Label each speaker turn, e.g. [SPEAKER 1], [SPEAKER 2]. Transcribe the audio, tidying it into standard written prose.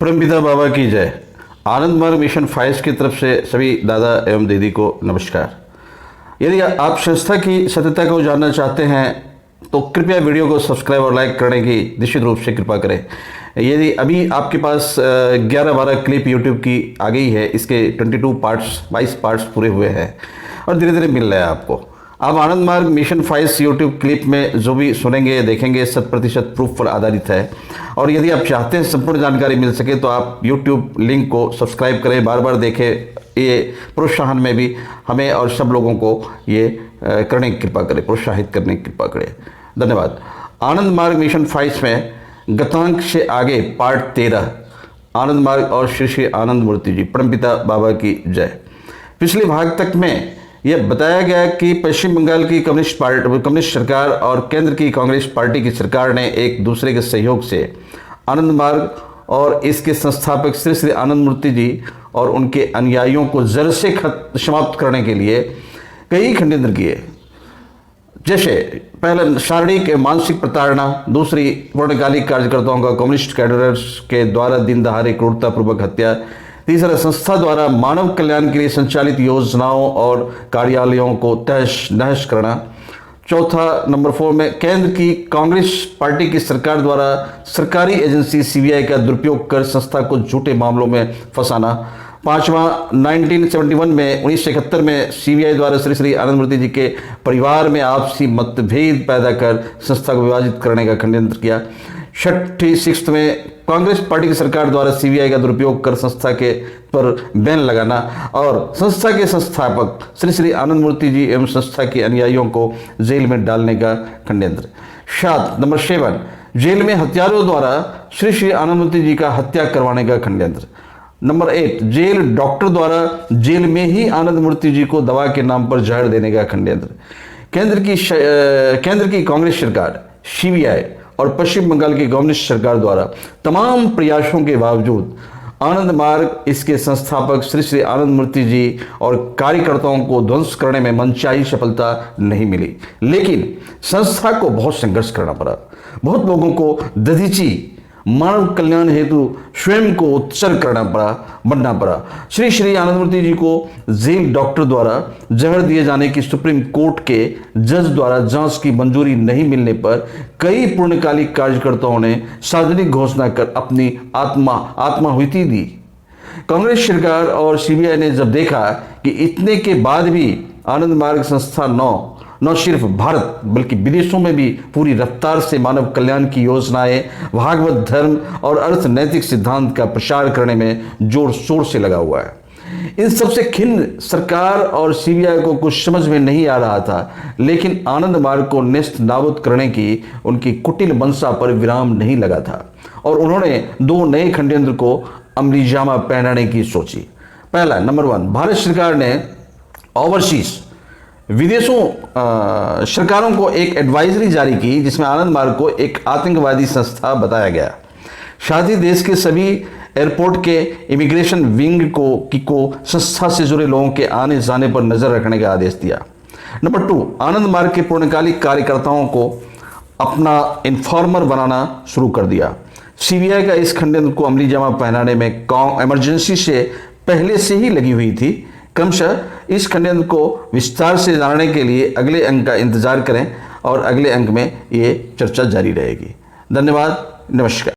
[SPEAKER 1] परमपिता बाबा की जय। आनंद मार्ग मिशन फाइल्स की तरफ से सभी दादा एवं दीदी को नमस्कार। यदि आप संस्था की सत्यता को जानना चाहते हैं तो कृपया वीडियो को सब्सक्राइब और लाइक करने की निश्चित रूप से कृपा करें। यदि अभी आपके पास 11-12 क्लिप यूट्यूब की आ गई है, इसके 22 पार्ट्स पूरे हुए हैं और धीरे धीरे मिल रहा है आपको। आप आनंद मार्ग मिशन फाइल्स यूट्यूब क्लिप में जो भी सुनेंगे देखेंगे 100% प्रूफ पर आधारित है। और यदि आप चाहते हैं संपूर्ण जानकारी मिल सके तो आप यूट्यूब लिंक को सब्सक्राइब करें, बार बार देखें। ये प्रोत्साहन में भी हमें और सब लोगों को ये करने की कृपा करें, प्रोत्साहित करने की कृपा करें। धन्यवाद। आनंद मार्ग मिशन फाइल्स में गतांक से आगे पार्ट 13 आनंद मार्ग और श्री श्री आनंद मूर्ति जी परमपिता बाबा की जय। पिछले भाग तक में यह बताया गया कि पश्चिम बंगाल की कम्युनिस्ट सरकार और केंद्र की कांग्रेस पार्टी की सरकार ने एक दूसरे के सहयोग से आनंद मार्ग और इसके संस्थापक श्री श्री आनंद मूर्ति जी और उनके अनुयायियों को जड़ से समाप्त करने के लिए कई षड्यंत्र किए। जैसे पहले शारीरिक मानसिक प्रताड़ना, दूसरी पूर्णकालिक कार्यकर्ताओं का कम्युनिस्ट कैडर्स के द्वारा दिन दहाड़े क्रूरतापूर्वक हत्या, तीसरा संस्था द्वारा मानव कल्याण के लिए संचालित योजनाओं और कार्यालयों को तहस नहस करना, चौथा नंबर 4 में केंद्र की कांग्रेस पार्टी की सरकार द्वारा सरकारी एजेंसी सीबीआई का दुरुपयोग कर संस्था को झूठे मामलों में फंसाना, पांचवा 1971 में सीबीआई द्वारा श्री श्री आनंद मूर्ति जी के परिवार में आपसी मतभेद पैदा कर संस्था को विभाजित करने का षड्यंत्र किया, छठी 6 में कांग्रेस पार्टी की सरकार द्वारा सीबीआई का दुरुपयोग कर संस्था के पर बैन लगाना और संस्था के संस्थापक श्री श्री आनंद मूर्ति जी एवं संस्था के अनुयायियों को जेल में डालने का षड्यंत्र। 7 नंबर 7 जेल में हत्यारों द्वारा श्री श्री आनंद मूर्ति जी का हत्या करवाने का षड्यंत्र। नंबर 8 जेल डॉक्टर द्वारा जेल में ही आनंद मूर्ति जी को दवा के नाम पर जहर देने का षड्यंत्र। केंद्र की कांग्रेस सरकार, सीबीआई और पश्चिम बंगाल की कम्युनिस्ट सरकार द्वारा तमाम प्रयासों के बावजूद आनंद मार्ग, इसके संस्थापक श्री श्री आनंद मूर्ति जी और कार्यकर्ताओं को ध्वंस करने में मनचाही सफलता नहीं मिली। लेकिन संस्था को बहुत संघर्ष करना पड़ा, बहुत लोगों को दधीची मानव कल्याण हेतु स्वयं को उत्सर्ग बनना पड़ा। श्री श्री आनंद मूर्ति जी को जेल डॉक्टर द्वारा जहर दिए जाने की सुप्रीम कोर्ट के जज द्वारा जांच की मंजूरी नहीं मिलने पर कई पूर्णकालिक कार्यकर्ताओं ने सार्वजनिक घोषणा कर अपनी आत्माहुति दी। कांग्रेस सरकार और सीबीआई ने जब देखा कि इतने के बाद भी आनंद मार्ग संस्था न सिर्फ भारत बल्कि विदेशों में भी पूरी रफ्तार से मानव कल्याण की योजनाएं, भागवत धर्म और अर्थ नैतिक सिद्धांत का प्रसार करने में जोर शोर से लगा हुआ है, इन सबसे खिन्न सरकार और सीबीआई को कुछ समझ में नहीं आ रहा था। लेकिन आनंद मार्ग को नेस्त नाबूद करने की उनकी कुटिल मंशा पर विराम नहीं लगा था और उन्होंने 2 नए षड्यंत्र को अमलीजामा पहनाने की सोची। पहला नंबर 1, भारत सरकार ने ओवरसीज विदेशों सरकारों को एक एडवाइजरी जारी की जिसमें आनंद मार्ग को एक आतंकवादी संस्था बताया गया। साथ ही देश के सभी एयरपोर्ट के इमिग्रेशन विंग को संस्था से जुड़े लोगों के आने जाने पर नजर रखने का आदेश दिया। नंबर 2, आनंद मार्ग के पूर्णकालिक कार्यकर्ताओं को अपना इन्फॉर्मर बनाना शुरू कर दिया। सीबीआई का इस षड्यंत्र को अमलीजामा पहनाने में इमरजेंसी से पहले से ही लगी हुई थी। क्रमशः इस षड्यंत्र को विस्तार से जानने के लिए अगले अंक का इंतजार करें और अगले अंक में ये चर्चा जारी रहेगी। धन्यवाद, नमस्कार।